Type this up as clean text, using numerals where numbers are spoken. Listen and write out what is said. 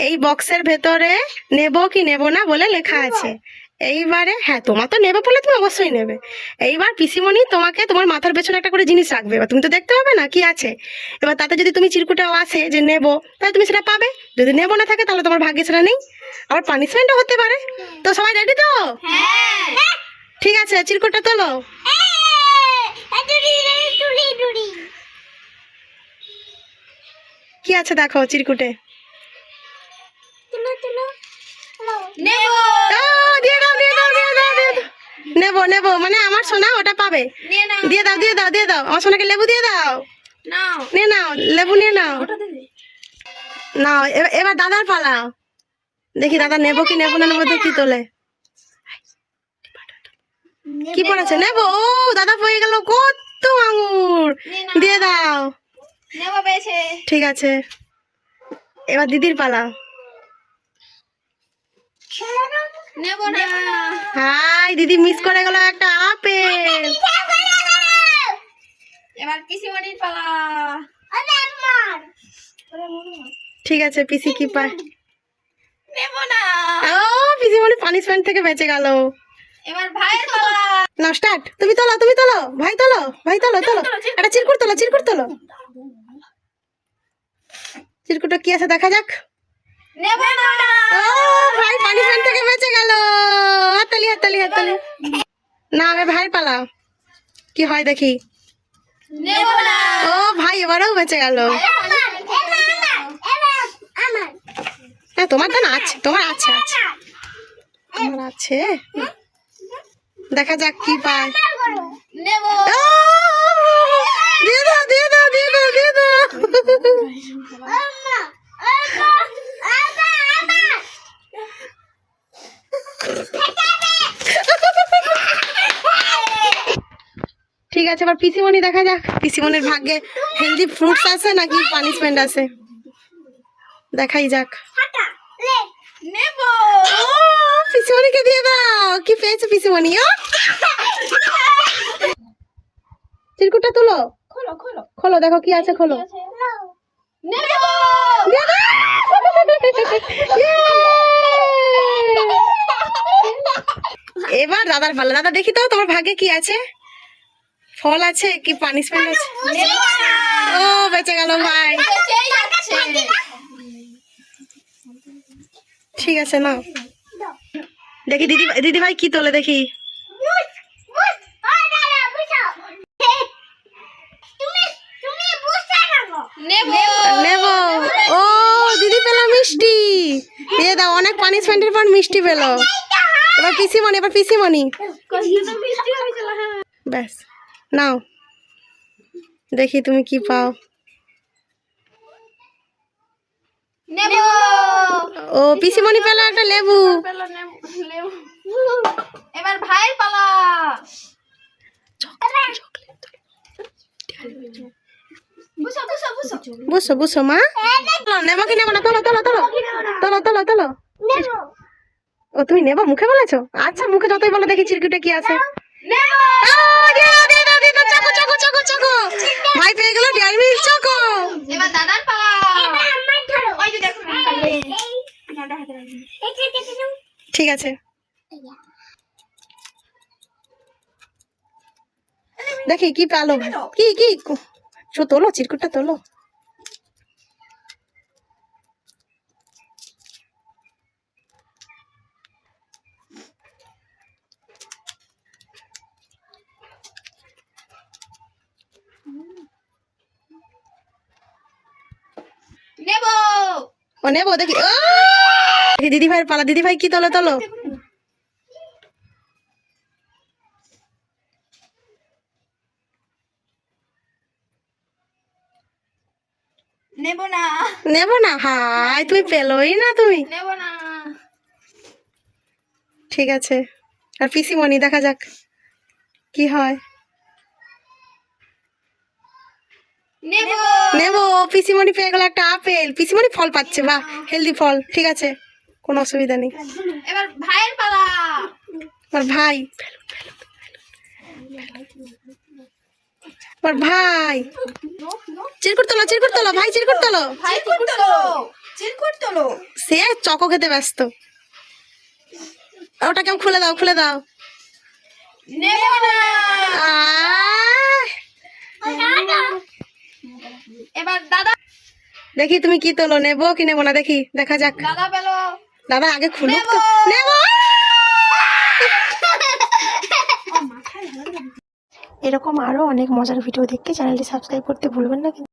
এই বক্সের ভেতরে নেব কি নেব না বলে লেখা আছে। এইবারে হ্যাঁ, তোমার তো নেবে বলে তুমি অবশ্যই নেবে। এইবার পিসিমণি তোমাকে তোমার মাথার পেছনে একটা করে জিনিস রাখবে, এবার তুমি তো দেখতে পাবে না কি আছে। এবার তাতে যদি তুমি চিরকুটাও আসে যে নেব, তাহলে তুমি সেটা পাবে। যদি নেব না থাকে তাহলে তোমার ভাগ্যে সেটা নেই, আবার পানিশমেন্টও হতে পারে। তো সবাই রেডি তো? ঠিক আছে, চিরকুটটা তোলো। কি আছে দেখো চিরকুটে। নেব নেব মানে আমার সোনা ওটা পাবে। দিয়ে দাও দিয়ে দাও দিয়ে দাও, আমার সোনাকে লেবু দিয়ে দাও। নিয়ে নাও লেবু নিয়ে নাও। নাও এবার দাদার পালা। দেখি দাদা নেবো কি নেবো না নেবো কি তোলে। কি পড়েছে? নেবো। ও দাদা পেয়ে গেল কত আঙুর। দিয়ে দাও। ঠিক আছে, এবার দিদির পালা। হাই, দিদি মিস করে গেল একটা আপেল। এবার পিসিমণির পালা। ঠিক আছে, পিসি কি পায়? নেব না। ও পিসিমণি পানিশমেন্ট থেকে বেঁচে গেল। এবার ভাইয়ের পালা। না স্টার্ট, তুমি তোলো তুমি তোলো, ভাই তোলো ভাই তোলো তোলো। একটা চিরকুট তোলো চিরকুট তোলো। চিরকুটটা কি আছে দেখা যাক। নেব না। ও ভাই পানিশমেন্ট থেকে বেঁচে গেল। হাততালি হাততালি হাততালি। না আমি ভাই পালা, কি হয় দেখি। নেব না। ও ভাই এবারেও বেঁচে গেল। হ্যাঁ তোমার তো না আছে, তোমার আছে আছে তোমার আছে। দেখা যাক কি পায়। নেব। ও, দিয়ে দাও দিয়ে দাও দিয়ে দাও দিয়ে দাও। ঠিক আছে, এবার পিসিমণি দেখা যাক পিসিমণির ভাগ্যে হেলদি ফ্রুটস আছে নাকি পানিশমেন্ট আছে। দেখাই যাক। নেব। ও পিসিমণিকে দিয়ে দাও। কি পেয়েছে পিসিমণি? ও চিরকুটটা তুলো, খোলো খোলো। খোলো দেখো কি আছে, খোলো। নেব। দিয়ে দাও। এবার দাদার পালা। দাদা দেখি তো তোমার ভাগ্যে কি আছে, ফল আছে কি পানিশমেন্ট আছে। নেব না। ও বেঁচে গেল ভাই। বেঁচেই যাচ্ছে। ঠিক আছে না, দেখি দিদি দিদি ভাই কি তোলে দেখি। নেব। নেব। ও দিদি পেলো মিষ্টি। দিয়ে দাও, অনেক পানিশমেন্টের পর মিষ্টি পেলো। এবার পিসিমণি এবার পিসিমণি। কতটা মিষ্টি হয়েছিল। হ্যাঁ। ব্যাস নাও, দেখি তুমি কি পাও। নেব। ও পিসিমণি পেলো একটা লেবু। নেব। এবার ভাইয়ের পালা। বুঝো বুঝো বুঝো। বুঝছো বুঝছো মা। নেবো কি নেবো না, তোলো তোলো তোলো তোলো তোলো তোলো। ও তুমি নেবো মুখে বলেছো? আচ্ছা মুখে যতই বলো, দেখি চিরকুটে কি আছে। নেব। ও, দিয়ে দাও, দিয়ে দাও, দিয়ে দাও, চকো, চকো, চকো, চকো। ভাই পেয়ে গেল ডেয়ারি মিল্ক চকো। এবার দাদার পালা। ওই যে দেখো। ঠিক আছে, দেখি কি পেলো। কি কি তোলো চিরকুটটা তোলো। নেব। ও নেবো দেখি। ও দেখি দিদি ভাইয়ের পালা। দিদি ভাই কি তোলো তোলো। নেব না। নেবো না, হাই তুমি পেলোই না তুমি। নেব না। ঠিক আছে, আর পিসিমণি দেখা যাক কি হয়। নেব। নেবো। পিসিমণি পেয়ে গেল একটা আপেল। পিসিমণি ফল পাচ্ছে, বাহ হেলদি ফল। ঠিক আছে, কোনো অসুবিধা নেই। এবার ভাইয়ের পালা। আমার ভাই আমার ভাই চিরকুট তোলো চিরকুট তোলো ভাই চিরকুট তোলো। ভাই চিরকুট তোলো। চিরকুট তোলো। সে চকো খেতে ব্যস্ত। ওটা কেউ খুলে দাও, খুলে দাও। নেব না। আহ, এবার দাদা, দেখি তুমি কি তোলো, নেবো কি নেবো না দেখি, দেখা যাক। দাদা পেলো। দাদা আগে খুলুক তো। নেবো। এরকম আরো অনেক মজার ভিডিও দেখতে চ্যানেলটি সাবস্ক্রাইব করতে ভুলবেন না কিন্তু।